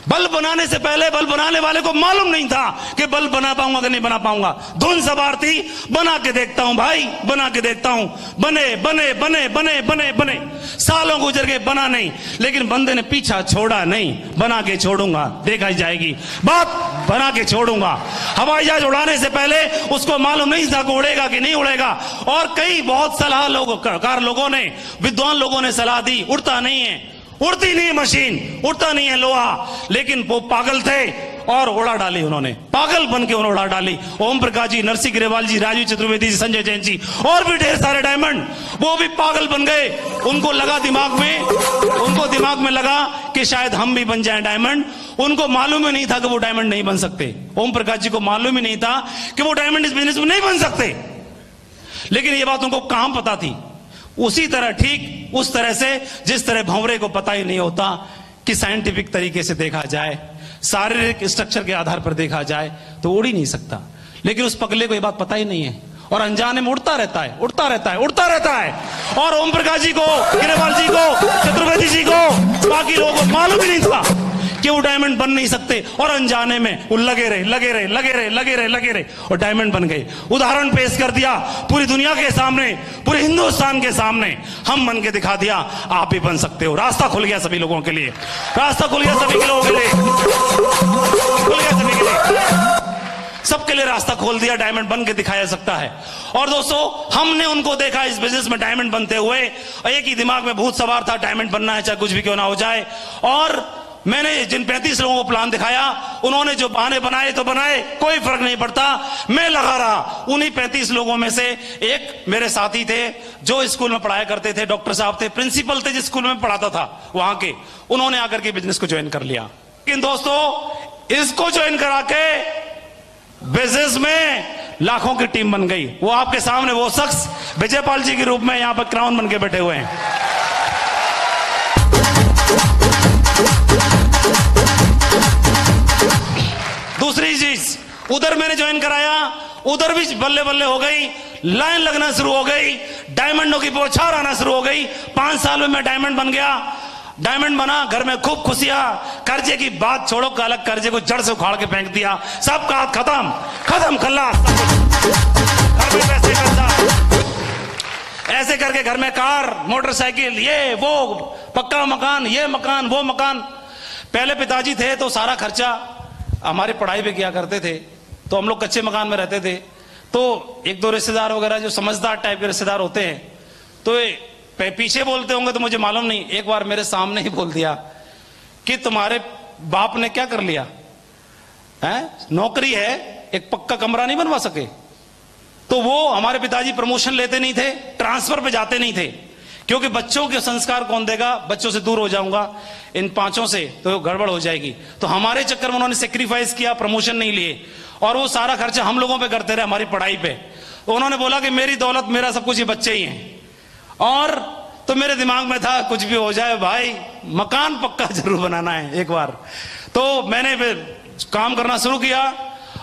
Bulb बनाने से पहले बल्ब बनाने वाले को मालूम नहीं था कि बल्ब बना पाऊंगा कि नहीं बना पाऊंगा। धुन सवार थी, बना के देखता हूं भाई, बना के देखता हूं। बने बने बने बने बने बने, सालों गुजर गए, बना नहीं। लेकिन बंदे ने पीछा छोड़ा नहीं, बना के छोड़ूंगा, देखा ही जाएगी बात, बना के छोड़ूंगा। हवाई जहाज उड़ाने से पहले उसको मालूम नहीं था कि उड़ेगा कि नहीं उड़ेगा। और कई बहुत सलाह लोगों ने, विद्वान लोगों ने सलाह दी, उड़ता नहीं है, उड़ती नहीं है मशीन, उड़ता नहीं है लोहा। लेकिन वो पागल थे और उड़ा डाली उन्होंने, पागल बन के उन्होंने उड़ा डाली। ओम प्रकाश जी, नरसिंह ग्रेवाल जी, राजीव चतुर्वेदी जी, संजय जैन जी और भी ढेर सारे डायमंड, वो भी पागल बन गए। उनको लगा दिमाग में लगा कि शायद हम भी बन जाएं डायमंड। उनको मालूम ही नहीं था कि वो डायमंड नहीं बन सकते। ओम प्रकाश जी को मालूम ही नहीं था कि वो डायमंड इस बिजनेस में नहीं बन सकते। लेकिन ये बात उनको कहां पता थी। उसी तरह, ठीक उस तरह से जिस तरह भंवरे को पता ही नहीं होता कि साइंटिफिक तरीके से देखा जाए, शारीरिक स्ट्रक्चर के आधार पर देखा जाए तो उड़ ही नहीं सकता। लेकिन उस पगले को ये बात पता ही नहीं है और अनजाने में उड़ता रहता है, उड़ता रहता है, उड़ता रहता है। और ओम प्रकाश जी को, ग्रेवाल जी को, चतुर्वेदी जी को, बाकी लोगों को मालूम ही नहीं था कि वो डायमंड बन नहीं सकते। और अनजाने में वो लगे रहे और डायमंड बन गए। उदाहरण पेश कर दिया पूरी दुनिया के सामने, पूरे हिंदुस्तान के सामने, हम बन के दिखा दिया, आप भी बन सकते हो। रास्ता खुल गया सभी लोगों के लिए, रास्ता खुल गया सभी लोगों के लिए, खुल गया सभी के लिए, सबके लिए रास्ता खोल दिया। डायमंड बन के दिखाया सकता है। और दोस्तों, हमने उनको देखा इस बिजनेस में डायमंड बनते हुए। एक ही दिमाग में भूत सवार था, डायमंड बनना है चाहे कुछ भी क्यों ना हो जाए। और मैंने जिन 35 लोगों को प्लान दिखाया, उन्होंने जो बहाने बनाए तो बनाए, कोई फर्क नहीं पड़ता, मैं लगा रहा। उन्हीं 35 लोगों में से एक मेरे साथी थे जो स्कूल में पढ़ाया करते थे, डॉक्टर साहब थे, प्रिंसिपल थे जिस स्कूल में पढ़ाता था वहां के। उन्होंने आकर के बिजनेस को ज्वाइन कर लिया। लेकिन दोस्तों, इसको ज्वाइन करा के बिजनेस में लाखों की टीम बन गई। वो आपके सामने वो शख्स विजयपाल जी के रूप में यहां पर क्राउन बन के बैठे हुए हैं। दूसरी चीज, उधर मैंने ज्वाइन कराया, उधर भी बल्ले बल्ले हो गई, लाइन लगना शुरू हो गई, डायमंडों की बौछार आना शुरू हो गई। 5 साल में मैं डायमंड बन गया, डायमंड बना, घर में खूब खुशियां। कर्जे की बात छोड़ो, अलग कर्जे को जड़ से उखाड़ के फेंक दिया, सबका हाथ खत्म खल्लास, घर में पैसे खर्चा। ऐसे करके घर में कार, मोटरसाइकिल, ये वो, पक्का मकान, ये मकान, वो मकान। पहले पिताजी थे तो सारा खर्चा हमारी पढ़ाई पे किया करते थे, तो हम लोग कच्चे मकान में रहते थे। तो एक दो रिश्तेदार वगैरह जो समझदार टाइप के रिश्तेदार होते हैं, तो पीछे बोलते होंगे तो मुझे मालूम नहीं, एक बार मेरे सामने ही बोल दिया कि तुम्हारे बाप ने क्या कर लिया है, नौकरी है, एक पक्का कमरा नहीं बनवा सके। तो वो हमारे पिताजी प्रमोशन लेते नहीं थे, ट्रांसफर पे जाते नहीं थे, क्योंकि बच्चों के संस्कार कौन देगा, बच्चों से दूर हो जाऊंगा इन 5 से तो गड़बड़ हो जाएगी। तो हमारे चक्कर में उन्होंने सेक्रीफाइस किया, प्रमोशन नहीं लिए, और वो सारा खर्चा हम लोगों पे करते रहे, हमारी पढ़ाई पे। तो उन्होंने बोला कि मेरी दौलत, मेरा सब कुछ, ये बच्चे ही हैं। और तो मेरे दिमाग में था कुछ भी हो जाए भाई, मकान पक्का जरूर बनाना है एक बार। तो मैंने काम करना शुरू किया,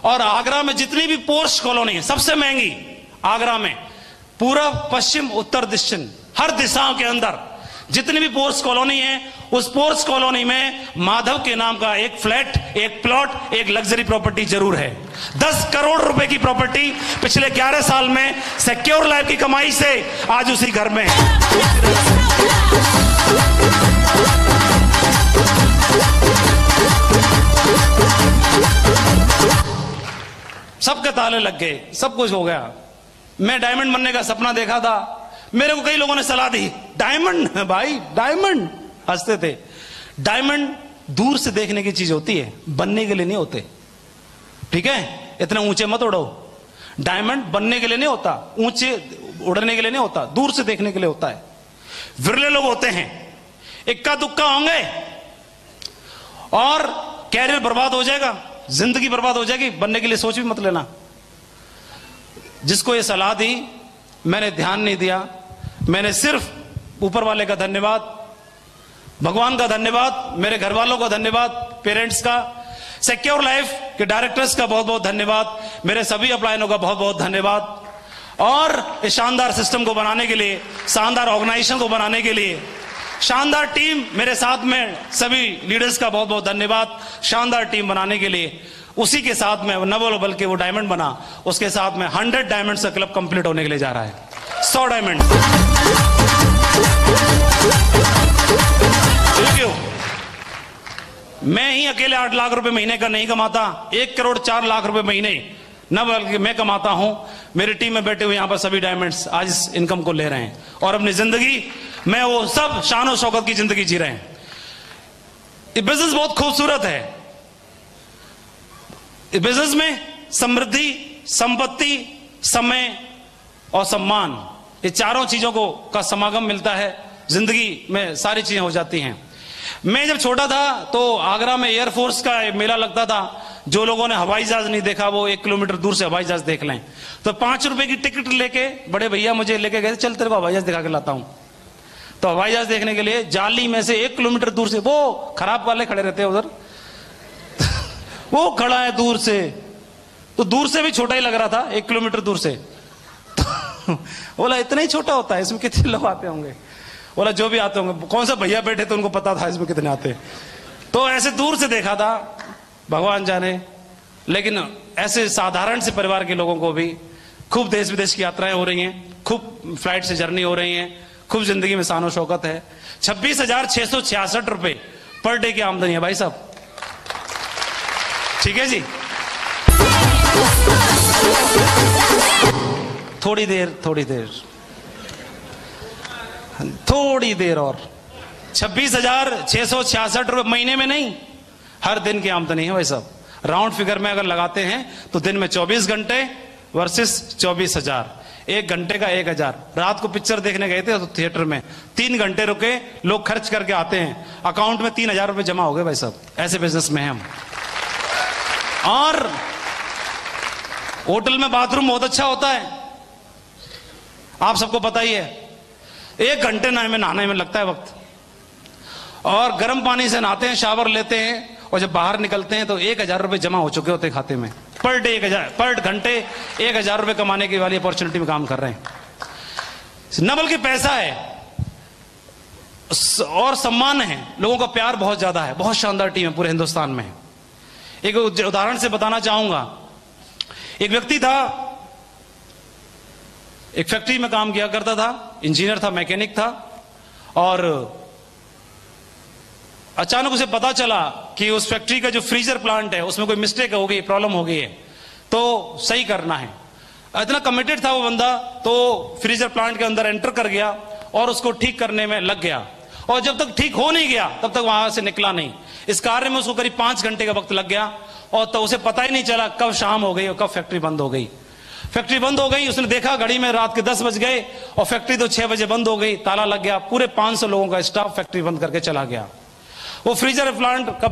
और आगरा में जितनी भी पोर्स कॉलोनी है, सबसे महंगी आगरा में, पूरा पश्चिम उत्तर दक्षिण हर दिशाओं के अंदर जितनी भी पोर्स कॉलोनी है, उस पोर्स कॉलोनी में माधव के नाम का एक फ्लैट, एक प्लॉट, एक लग्जरी प्रॉपर्टी जरूर है। 10 करोड़ रुपए की प्रॉपर्टी पिछले 11 साल में सिक्योर लाइफ की कमाई से आज उसी घर में है। सबके ताले लग गए, सब कुछ हो गया। मैं डायमंड बनने का सपना देखा था, मेरे को कई लोगों ने सलाह दी, डायमंड भाई डायमंड, हंसते थे। डायमंड दूर से देखने की चीज होती है, बनने के लिए नहीं होते, ठीक है? इतना ऊंचे मत उड़ो। डायमंड बनने के लिए नहीं होता, ऊंचे उड़ने के लिए नहीं होता, दूर से देखने के लिए होता है। विरले लोग होते हैं, इक्का दुक्का होंगे और कैरियर बर्बाद हो जाएगा, जिंदगी बर्बाद हो जाएगी। बनने के लिए सोच भी मत लेना। जिसको ये सलाह दी मैंने ध्यान नहीं दिया, मैंने सिर्फ ऊपर वाले का धन्यवाद, भगवान का धन्यवाद, मेरे घर वालों का धन्यवाद, पेरेंट्स का, सिक्योर लाइफ के डायरेक्टर्स का बहुत बहुत धन्यवाद, मेरे सभी अपलाइनों का बहुत बहुत धन्यवाद। और इस शानदार सिस्टम को बनाने के लिए, शानदार ऑर्गेनाइजेशन को बनाने के लिए शानदार टीम मेरे साथ में, सभी लीडर्स का बहुत बहुत धन्यवाद शानदार टीम बनाने के लिए। उसी के साथ में न बोलो बल्कि वो डायमंड बना, उसके साथ में 100 डायमंड का क्लब कंप्लीट होने के लिए जा रहा है। 100 डायमंड। क्यों मैं ही अकेले 8 लाख रुपए महीने का नहीं कमाता, 1 करोड़ 4 लाख रुपए महीने न बल्कि मैं कमाता हूं। मेरी टीम में बैठे हुए यहां पर सभी डायमंड्स आज इस इनकम को ले रहे हैं और अपनी जिंदगी में वो सब शान और शौकत की जिंदगी जी रहे हैं। ये बिजनेस बहुत खूबसूरत है। इस बिजनेस में समृद्धि, संपत्ति, समय और सम्मान, ये चारों चीजों को का समागम मिलता है। जिंदगी में सारी चीजें हो जाती हैं। मैं जब छोटा था तो आगरा में एयरफोर्स का मेला लगता था। जो लोगों ने हवाई जहाज नहीं देखा वो 1 किलोमीटर दूर से हवाई जहाज देख लें। तो 5 रुपए की टिकट लेके बड़े भैया मुझे लेके गए, चल तेरे को हवाई जहाज दिखा के लाता हूं। तो हवाई जहाज देखने के लिए जाली में से 1 किलोमीटर दूर से, वो खराब वाले खड़े रहते हैं उधर वो खड़ा है दूर से, तो दूर से भी छोटा ही लग रहा था 1 किलोमीटर दूर से। तो बोला इतना ही छोटा होता है, इसमें कितने लोग आते होंगे? बोला जो भी आते होंगे। कौन सा भैया बैठे तो उनको पता था इसमें कितने आते। तो ऐसे दूर से देखा था, भगवान जाने। लेकिन ऐसे साधारण से परिवार के लोगों को भी खूब देश विदेश की यात्राएं हो रही हैं, खूब फ्लाइट से जर्नी हो रही हैं, खूब जिंदगी में शान और शौकत है। 26,666 रुपए पर डे की आमदनी है भाई साहब। ठीक है जी। थोड़ी देर और 26,666 रुपए महीने में नहीं, हर दिन की आमदनी है भाई साहब। राउंड फिगर में अगर लगाते हैं तो दिन में 24 घंटे वर्सेस 24,000, 1 घंटे का 1,000। रात को पिक्चर देखने गए थे तो थिएटर में 3 घंटे रुके, लोग खर्च करके आते हैं, अकाउंट में 3,000 रुपए जमा हो गए भाई साहब। ऐसे बिजनेस में हैं हम। और होटल में बाथरूम बहुत अच्छा होता है, आप सबको पता ही है। 1 घंटे नहाने में लगता है वक्त, और गर्म पानी से नहाते हैं, शावर लेते हैं, और जब बाहर निकलते हैं तो 1,000 रुपए जमा हो चुके होते हैं खाते में। पर डे 1,000, पर घंटे 1,000 रुपए कमाने की वाली अपॉर्चुनिटी में काम कर रहे हैं। न बल्कि पैसा है और सम्मान है, लोगों का प्यार बहुत ज्यादा है। बहुत शानदार टीम है पूरे हिंदुस्तान में। एक उदाहरण से बताना चाहूंगा। एक व्यक्ति था, एक फैक्ट्री में काम किया करता था, इंजीनियर था, मैकेनिक था, और अचानक उसे पता चला कि उस फैक्ट्री का जो फ्रीजर प्लांट है उसमें कोई मिस्टेक हो गई, प्रॉब्लम हो गई है, तो सही करना है। इतना कमिटेड था वो बंदा, तो फ्रीजर प्लांट के अंदर एंटर कर गया और उसको ठीक करने में लग गया। और जब तक ठीक हो नहीं गया तब तक वहां से निकला नहीं। इस कार्य में उसको करीब 5 घंटे का वक्त लग गया, और तो उसे पता ही नहीं चला कब शाम हो गई और कब फैक्ट्री बंद हो गई। फैक्ट्री बंद हो गई, उसने देखा घड़ी में रात के 10 बज गए और फैक्ट्री तो 6 बजे बंद हो गई, ताला लग गया। पूरे 500 लोगों का स्टाफ फैक्ट्री बंद करके चला गया। वो फ्रीजर प्लांट का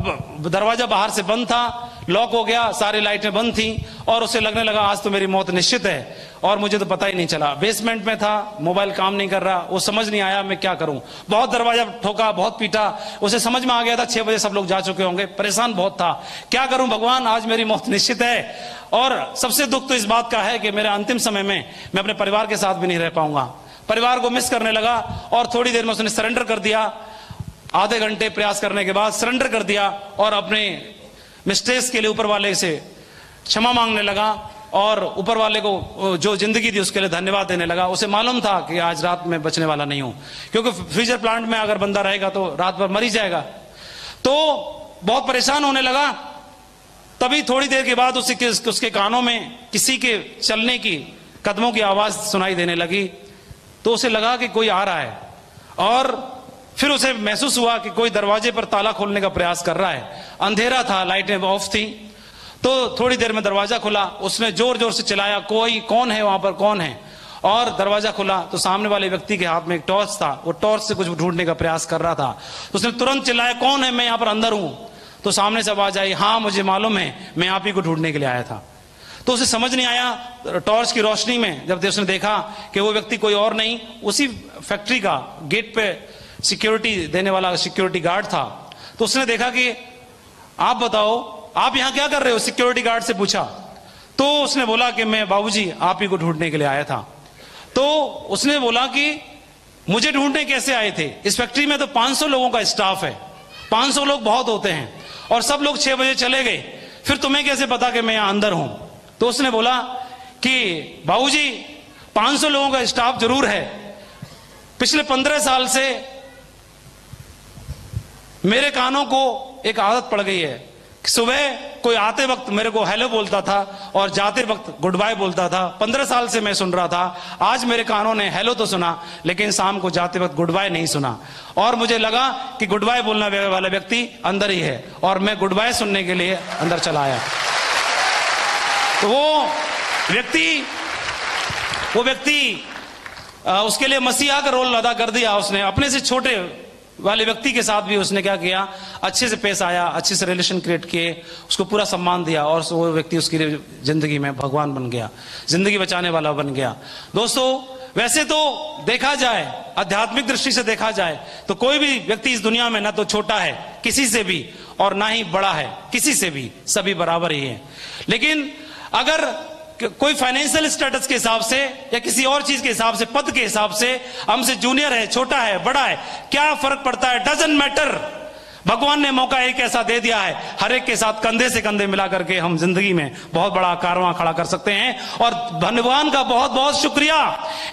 दरवाजा बाहर से बंद था, लॉक हो गया, सारी लाइटें बंद थी, और उसे लगने लगा आज तो मेरी मौत निश्चित है, और मुझे तो पता ही नहीं चला। बेसमेंट में था, मोबाइल काम नहीं कर रहा, वो समझ नहीं आया मैं क्या करूं। बहुत दरवाजा ठोका, बहुत पीटा, उसे समझ में आ गया था 6 बजे सब लोग जा चुके होंगे। परेशान बहुत था, क्या करूं भगवान, आज मेरी मौत निश्चित है। और सबसे दुख तो इस बात का है कि मेरे अंतिम समय में मैं अपने परिवार के साथ भी नहीं रह पाऊंगा। परिवार को मिस करने लगा, और थोड़ी देर में उसने सरेंडर कर दिया। आधे घंटे प्रयास करने के बाद सरेंडर कर दिया और अपने मिस्टेक्स के लिए ऊपर वाले से क्षमा मांगने लगा, और ऊपर वाले को जो जिंदगी दी उसके लिए धन्यवाद देने लगा। उसे मालूम था कि आज रात में बचने वाला नहीं हूं, क्योंकि फ्रीजर प्लांट में अगर बंदा रहेगा तो रात भर मर ही जाएगा। तो बहुत परेशान होने लगा। तभी थोड़ी देर के बाद उसके कानों में किसी के चलने की, कदमों की आवाज सुनाई देने लगी। तो उसे लगा कि कोई आ रहा है, और फिर उसे महसूस हुआ कि कोई दरवाजे पर ताला खोलने का प्रयास कर रहा है। अंधेरा था, लाइटें ऑफ थी। तो थोड़ी देर में दरवाजा खुला, उसने जोर जोर से चिल्लाया, कोई कौन है वहां पर, कौन है? और दरवाजा खुला तो सामने वाले व्यक्ति के हाथ में एक टॉर्च था। वो टॉर्च से कुछ ढूंढने का प्रयास कर रहा था। तो उसने तुरंत चिल्लाया, कौन है, मैं यहाँ पर अंदर हूं। तो सामने से आवाज आई, हाँ मुझे मालूम है, मैं आप ही को ढूंढने के लिए आया था। तो उसे समझ नहीं आया। टॉर्च की रोशनी में जब उसने देखा कि वो व्यक्ति कोई और नहीं, उसी फैक्ट्री का गेट पे सिक्योरिटी देने वाला सिक्योरिटी गार्ड था। तो उसने देखा कि आप बताओ आप यहां क्या कर रहे हो, सिक्योरिटी गार्ड से पूछा। तो उसने बोला कि मैं बाबूजी आप ही को ढूंढने के लिए आया था। तो उसने बोला कि मुझे ढूंढने कैसे आए थे? इस फैक्ट्री में तो 500 लोगों का स्टाफ है, 500 लोग बहुत होते हैं, और सब लोग 6 बजे चले गए, फिर तुम्हें कैसे पता कि मैं यहां अंदर हूं? तो उसने बोला कि बाबूजी 500 लोगों का स्टाफ जरूर है, पिछले 15 साल से मेरे कानों को एक आदत पड़ गई है, सुबह कोई आते वक्त मेरे को हेलो बोलता था और जाते वक्त गुड बाय बोलता था। 15 साल से मैं सुन रहा था, आज मेरे कानों ने हेलो तो सुना लेकिन शाम को जाते वक्त गुड बाय नहीं सुना, और मुझे लगा कि गुड बाय बोलने वाला व्यक्ति अंदर ही है, और मैं गुड बाय सुनने के लिए अंदर चला आया। तो वो व्यक्ति उसके लिए मसीहा का रोल अदा कर दिया उसने। अपने से छोटे वाले व्यक्ति के साथ भी उसने क्या किया, अच्छे से पेश आया, अच्छे से रिलेशन क्रिएट किए, उसको पूरा सम्मान दिया, और वो व्यक्ति उसकी जिंदगी में भगवान बन गया, जिंदगी बचाने वाला बन गया। दोस्तों, वैसे तो देखा जाए, आध्यात्मिक दृष्टि से देखा जाए तो कोई भी व्यक्ति इस दुनिया में ना तो छोटा है किसी से भी और ना ही बड़ा है किसी से भी, सभी बराबर ही है। लेकिन अगर कोई फाइनेंशियल स्टेटस के हिसाब से या किसी और चीज के हिसाब से, पद के हिसाब से हमसे जूनियर है, छोटा है, बड़ा है, क्या फर्क पड़ता है? Doesn't matter. भगवान ने मौका एक ऐसा दे दिया है, हर एक के साथ कंधे से कंधे मिला करके हम जिंदगी में बहुत बड़ा कारवां खड़ा कर सकते हैं। और भगवान का बहुत बहुत शुक्रिया,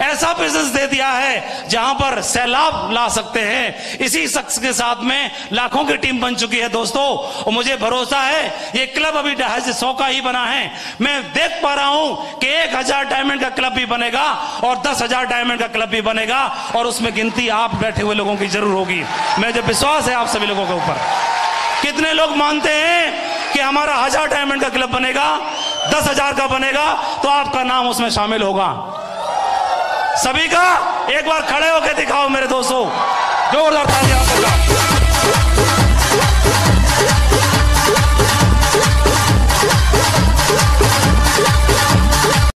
ऐसा बिजनेस दे दिया है जहां पर सैलाब ला सकते हैं। इसी शख्स के साथ में लाखों की टीम बन चुकी है दोस्तों, और मुझे भरोसा है ये क्लब अभी 100 का ही बना है। मैं देख पा रहा हूं कि 1000 डायमंड का क्लब भी बनेगा और 10,000 डायमंड का क्लब भी बनेगा, और उसमें गिनती आप बैठे हुए लोगों की जरूर होगी। मुझे विश्वास है आप सभी लोगों के ऊपर। कितने लोग मानते हैं कि हमारा 1000 डायमंड का क्लब बनेगा, 10,000 का बनेगा, तो आपका नाम उसमें शामिल होगा? सभी का एक बार खड़े होकर दिखाओ मेरे दोस्तों, जोरदार तालियां।